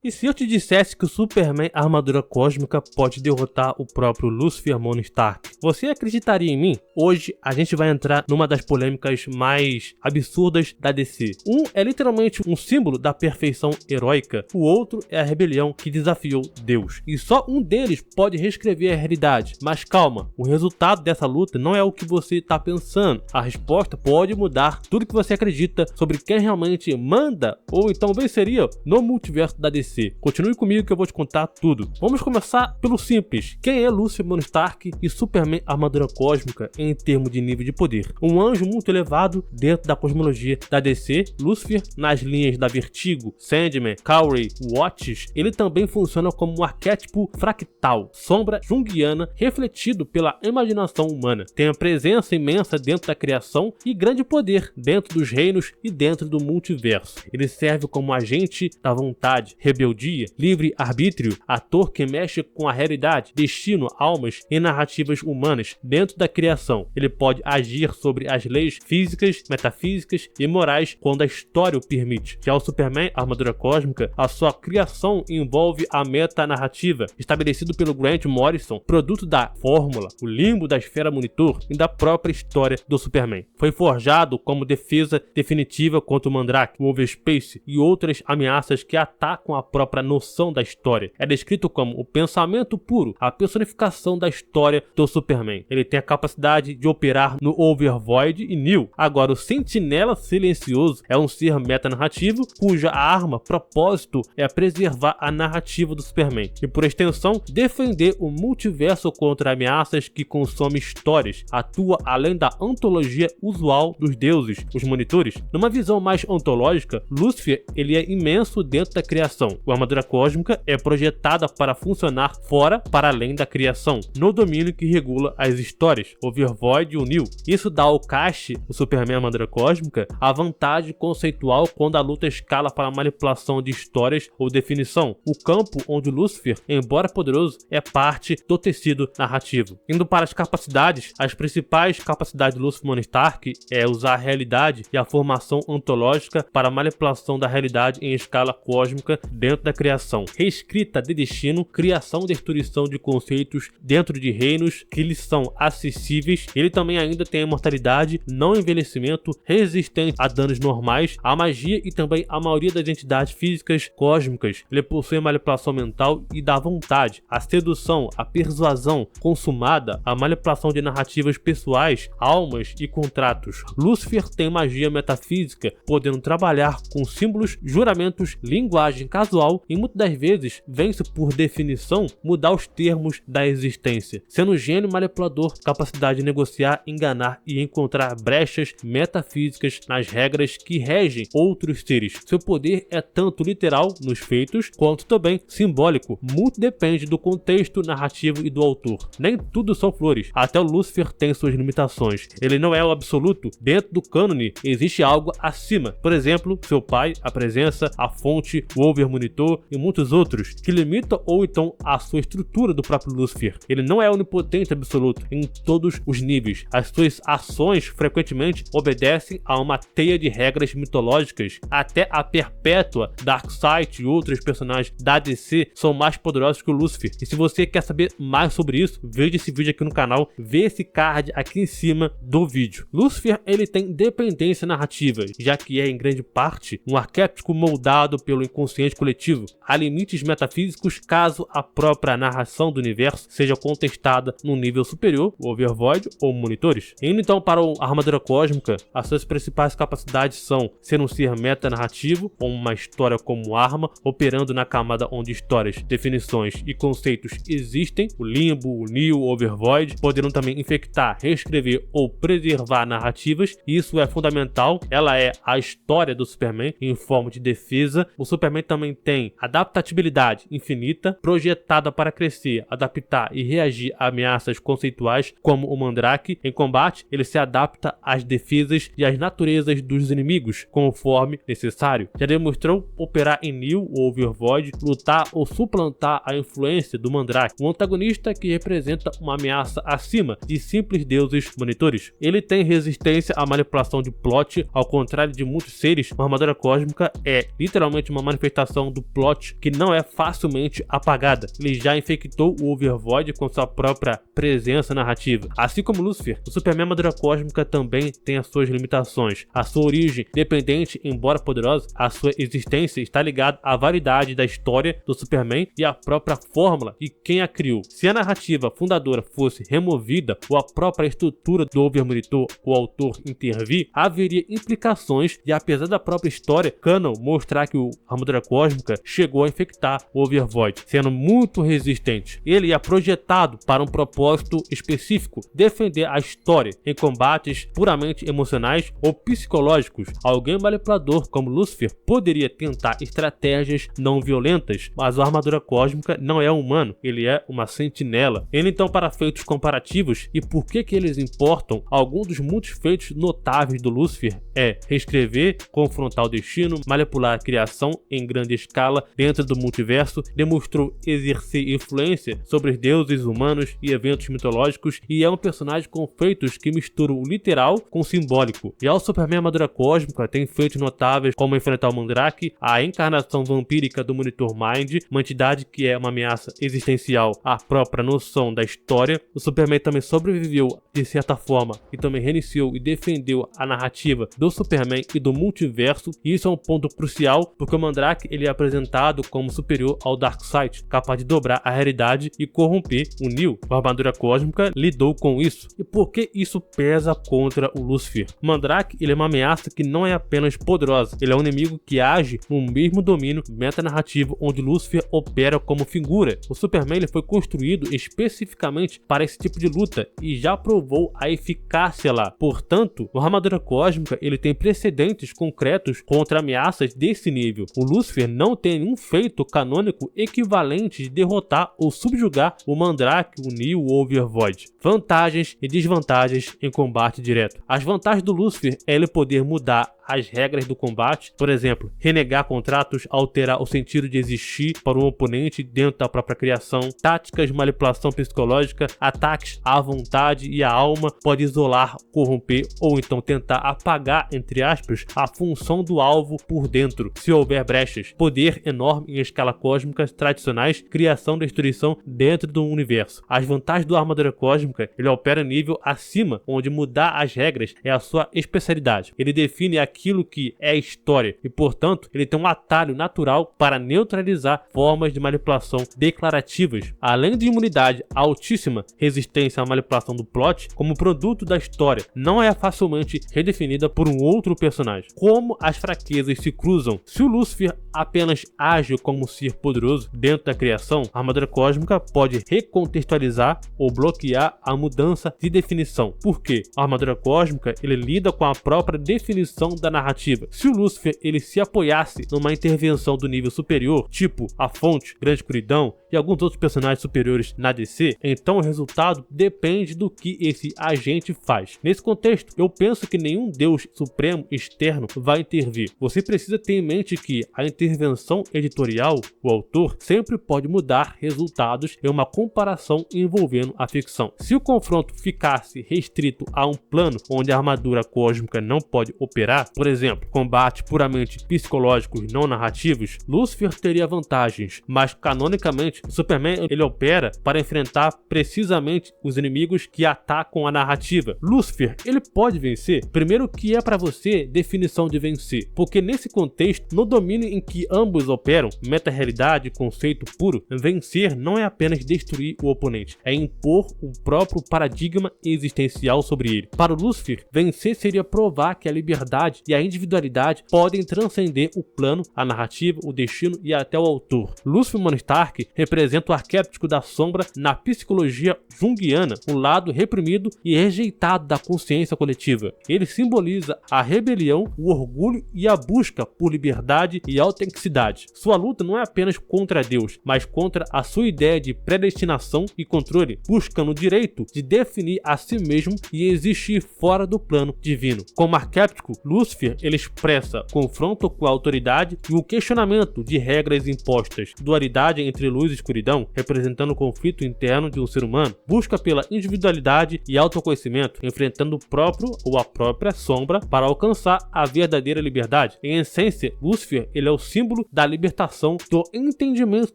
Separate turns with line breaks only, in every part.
E se eu te dissesse que o Superman Armadura Cósmica pode derrotar o próprio Lucifer Morningstar, você acreditaria em mim? Hoje a gente vai entrar numa das polêmicas mais absurdas da DC. Um é literalmente um símbolo da perfeição heróica, o outro é a rebelião que desafiou Deus. E só um deles pode reescrever a realidade. Mas calma, o resultado dessa luta não é o que você está pensando. A resposta pode mudar tudo que você acredita sobre quem realmente manda ou então venceria no multiverso da DC. Continue comigo que eu vou te contar tudo. Vamos começar pelo simples. Quem é Lucifer Morningstar e Superman Armadura Cósmica em termos de nível de poder? Um anjo muito elevado dentro da cosmologia da DC. Lucifer, nas linhas da Vertigo, Sandman, Cowray, Watts, ele também funciona como um arquétipo fractal, sombra junguiana refletido pela imaginação humana. Tem a presença imensa dentro da criação e grande poder dentro dos reinos e dentro do multiverso. Ele serve como agente da vontade, rebeldia, livre-arbítrio, ator que mexe com a realidade, destino, almas e narrativas humanas dentro da criação. Ele pode agir sobre as leis físicas, metafísicas e morais quando a história o permite. Já o Superman Armadura Cósmica, a sua criação envolve a meta-narrativa, estabelecido pelo Grant Morrison, produto da fórmula, o limbo da esfera monitor e da própria história do Superman. Foi forjado como defesa definitiva contra o Mandrake, o Overspace e outras ameaças que atacam a própria noção da história. É descrito como o pensamento puro, a personificação da história do Superman. Ele tem a capacidade de operar no Overvoid e Neo. Agora, o Sentinela Silencioso é um ser metanarrativo cuja arma, propósito, é preservar a narrativa do Superman e, por extensão, defender o multiverso contra ameaças que consomem histórias. Atua além da ontologia usual dos deuses, os monitores. Numa visão mais ontológica, Lucifer ele é imenso dentro da criação. A armadura cósmica é projetada para funcionar fora, para além da criação, no domínio que regula as histórias, Overvoid e o Neo. Isso dá ao Cash, o Superman Armadura Cósmica, a vantagem conceitual quando a luta escala para manipulação de histórias ou definição. O campo onde Lucifer, embora poderoso, é parte do tecido narrativo. Indo para as capacidades, as principais capacidades do Lucifer Morningstar é usar a realidade e a formação ontológica para a manipulação da realidade em escala cósmica dentro da criação. Reescrita de destino, criação e destruição de conceitos dentro de reinos que lhes são acessíveis. Ele também ainda tem a imortalidade, não envelhecimento, resistente a danos normais, a magia e também a maioria das entidades físicas cósmicas. Ele possui a manipulação mental e da vontade, a sedução, a persuasão consumada, a manipulação de narrativas pessoais, almas e contratos. Lucifer tem magia metafísica, podendo trabalhar com símbolos, juramentos, linguagem casual e muitas das vezes vence por definição mudar os termos da existência, sendo gênio manipulador, capacidade de negociar, enganar e encontrar brechas metafísicas nas regras que regem outros seres. Seu poder é tanto literal nos feitos quanto também simbólico, muito depende do contexto narrativo e do autor. Nem tudo são flores, até o Lucifer tem suas limitações. Ele não é o absoluto, dentro do cânone existe algo acima, por exemplo, seu pai, a presença, a fonte, o Overmonitor e muitos outros, que limitam ou então a sua estrutura do próprio Lucifer. Ele não é onipotente absoluto em todos os níveis. As suas ações frequentemente obedecem a uma teia de regras mitológicas. Até a Perpétua, Darkseid e outros personagens da DC são mais poderosos que o Lucifer. E se você quer saber mais sobre isso, veja esse vídeo aqui no canal, vê esse card aqui em cima do vídeo. Lucifer ele tem dependência narrativa, já que é em grande parte um arquétipo moldado pelo inconsciente coletivo. Há limites metafísicos caso a própria narração do universo seja contestada num nível superior, o Overvoid ou monitores. Indo então para a armadura cósmica, as suas principais capacidades são ser um ser metanarrativo, com uma história como arma, operando na camada onde histórias, definições e conceitos existem, o limbo, o Neo, o Overvoid, podendo também infectar, reescrever ou preservar narrativas. Isso é fundamental, ela é a história do Superman em forma de defesa. O Superman também tem adaptabilidade infinita, projetada para crescer, adaptar e reagir a ameaças conceituais como o Mandrake. Em combate, ele se adapta às defesas e às naturezas dos inimigos, conforme necessário. Já demonstrou operar em Neo ou Overvoid, lutar ou suplantar a influência do Mandrake, um antagonista que representa uma ameaça acima de simples deuses monitores. Ele tem resistência à manipulação de plot, ao contrário de muitos seres. Uma armadura cósmica é literalmente uma manifestação criação do plot que não é facilmente apagada. Ele já infectou o Overvoid com sua própria presença narrativa. Assim como Lúcifer, o Superman Armadura Cósmica também tem as suas limitações. A sua origem, dependente, embora poderosa, a sua existência está ligada à validade da história do Superman e à própria fórmula e quem a criou. Se a narrativa fundadora fosse removida ou a própria estrutura do Overmonitor, o autor intervir, haveria implicações e apesar da própria história canon mostrar que o Armadura Cósmica chegou a infectar o Overvoid, sendo muito resistente. Ele é projetado para um propósito específico, defender a história em combates puramente emocionais ou psicológicos. Alguém manipulador como Lúcifer poderia tentar estratégias não violentas, mas o Armadura Cósmica não é humano, ele é uma sentinela. Ele então, para feitos comparativos e por que eles importam, alguns dos muitos feitos notáveis do Lúcifer é reescrever, confrontar o destino, manipular a criação em grande escala dentro do multiverso, demonstrou exercer influência sobre os deuses humanos e eventos mitológicos e é um personagem com feitos que misturam o literal com o simbólico. Já o Superman Armadura Cósmica tem feitos notáveis como enfrentar o Mandrake, a encarnação vampírica do Monitor Mind, uma entidade que é uma ameaça existencial à própria noção da história. O Superman também sobreviveu de certa forma e também reiniciou e defendeu a narrativa do Superman e do multiverso, e isso é um ponto crucial porque o Mandrake ele é apresentado como superior ao Darkseid, capaz de dobrar a realidade e corromper o Neo. A Armadura Cósmica lidou com isso. E por que isso pesa contra o Lúcifer? O Mandrake ele é uma ameaça que não é apenas poderosa, ele é um inimigo que age no mesmo domínio metanarrativo onde Lúcifer opera como figura. O Superman ele foi construído especificamente para esse tipo de luta e já provou a eficácia lá. Portanto, o Armadura Cósmica ele tem precedentes concretos contra ameaças desse nível. O Lúcifer não tem nenhum feito canônico equivalente de derrotar ou subjugar o Mandrake, o Neo ou o Overvoid. Vantagens e desvantagens em combate direto. As vantagens do Lúcifer é ele poder mudar as regras do combate, por exemplo, renegar contratos, alterar o sentido de existir para um oponente dentro da própria criação, táticas de manipulação psicológica, ataques à vontade e à alma, pode isolar, corromper ou então tentar apagar, entre aspas, a função do alvo por dentro, se houver brechas, poder enorme em escala cósmica tradicionais, criação e destruição dentro do universo. As vantagens do Armadura Cósmica, ele opera nível acima, onde mudar as regras é a sua especialidade. Ele define aquilo que é história e, portanto, ele tem um atalho natural para neutralizar formas de manipulação declarativas. Além de imunidade altíssima, resistência à manipulação do plot, como produto da história, não é facilmente redefinida por um outro personagem. Como as fraquezas se cruzam? Se o Lúcifer apenas age como um ser poderoso dentro da criação, a Armadura Cósmica pode recontextualizar ou bloquear a mudança de definição. Por quê? A Armadura Cósmica ele lida com a própria definição da narrativa. Se o Lúcifer ele se apoiasse numa intervenção do nível superior, tipo a Fonte, Grande Escuridão e alguns outros personagens superiores na DC, então o resultado depende do que esse agente faz. Nesse contexto, eu penso que nenhum Deus supremo externo vai intervir. Você precisa ter em mente que a intervenção editorial, o autor, sempre pode mudar resultados em uma comparação envolvendo a ficção. Se o confronto ficasse restrito a um plano onde a armadura cósmica não pode operar, por exemplo, combates puramente psicológicos não narrativos, Lúcifer teria vantagens, mas canonicamente o Superman ele opera para enfrentar precisamente os inimigos que atacam a narrativa. Lúcifer ele pode vencer? Primeiro, que é para você definição de vencer, porque nesse contexto, no domínio em que ambos operam, meta-realidade e conceito puro, vencer não é apenas destruir o oponente, é impor o próprio paradigma existencial sobre ele. Para o Lúcifer, vencer seria provar que a liberdade e a individualidade podem transcender o plano, a narrativa, o destino e até o autor. Lúcifer Stark representa o arquétipo da sombra na psicologia junguiana, um lado reprimido e rejeitado da consciência coletiva. Ele simboliza a rebelião, o orgulho e a busca por liberdade e autenticidade. Sua luta não é apenas contra Deus, mas contra a sua ideia de predestinação e controle, buscando o direito de definir a si mesmo e existir fora do plano divino. Como arquétipo, Lúcifer ele expressa confronto com a autoridade e o questionamento de regras impostas, dualidade entre luz e escuridão, representando o conflito interno de um ser humano, busca pela individualidade e autoconhecimento, enfrentando o próprio ou a própria sombra para alcançar a verdadeira liberdade. Em essência, Lúcifer ele é o símbolo símbolo da libertação, do entendimento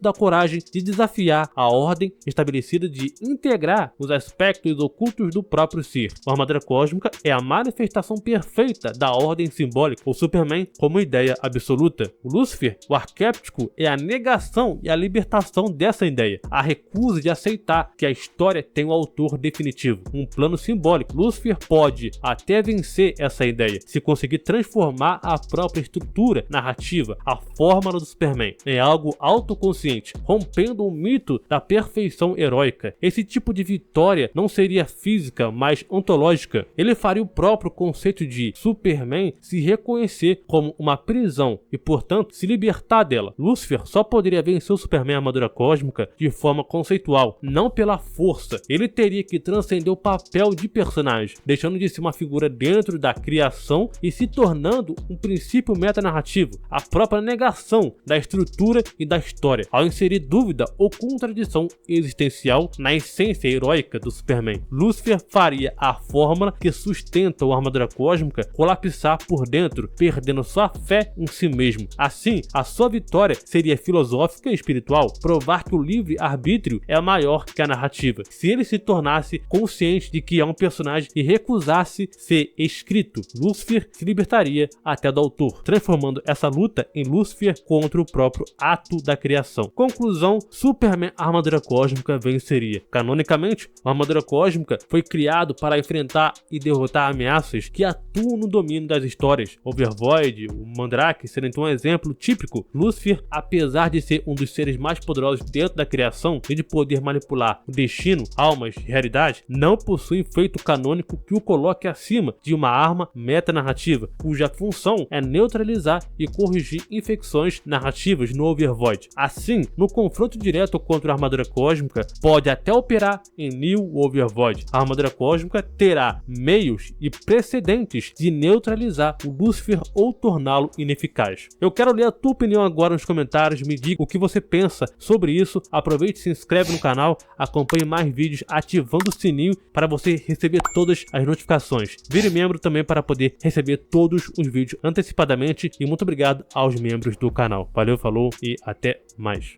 da coragem de desafiar a ordem estabelecida, de integrar os aspectos ocultos do próprio ser. A armadura cósmica é a manifestação perfeita da ordem simbólica, o Superman como ideia absoluta. O Lúcifer, o arquétipo, é a negação e a libertação dessa ideia, a recusa de aceitar que a história tem um autor definitivo, um plano simbólico. Lúcifer pode até vencer essa ideia, se conseguir transformar a própria estrutura narrativa, a fórmula do Superman, em algo autoconsciente, rompendo o mito da perfeição heróica. Esse tipo de vitória não seria física, mas ontológica. Ele faria o próprio conceito de Superman se reconhecer como uma prisão e, portanto, se libertar dela. Lúcifer só poderia vencer o Superman armadura cósmica de forma conceitual, não pela força. Ele teria que transcender o papel de personagem, deixando de ser uma figura dentro da criação e se tornando um princípio metanarrativo, a própria negação da estrutura e da história, ao inserir dúvida ou contradição existencial na essência heróica do Superman. Lúcifer faria a fórmula que sustenta a armadura cósmica colapsar por dentro, perdendo sua fé em si mesmo. Assim, a sua vitória seria filosófica e espiritual, provar que o livre-arbítrio é maior que a narrativa. Se ele se tornasse consciente de que é um personagem e recusasse ser escrito, Lúcifer se libertaria até do autor, transformando essa luta em Lúcifer contra o próprio ato da criação. Conclusão: Superman armadura cósmica venceria. Canonicamente, a armadura cósmica foi criado para enfrentar e derrotar ameaças que atuam no domínio das histórias. Overvoid, o Mandrake sendo então um exemplo típico. Lúcifer, apesar de ser um dos seres mais poderosos dentro da criação e de poder manipular o destino, almas e realidade, não possui feito canônico que o coloque acima de uma arma metanarrativa, cuja função é neutralizar e corrigir infecções narrativas no Overvoid. Assim, no confronto direto contra a armadura cósmica, pode até operar em New Overvoid. A armadura cósmica terá meios e precedentes de neutralizar o Lúcifer ou torná-lo ineficaz. Eu quero ler a tua opinião agora nos comentários, me diga o que você pensa sobre isso. Aproveite e se inscreve no canal, acompanhe mais vídeos ativando o sininho para você receber todas as notificações. Vire membro também para poder receber todos os vídeos antecipadamente, e muito obrigado aos membros do canal. Valeu, falou e até mais.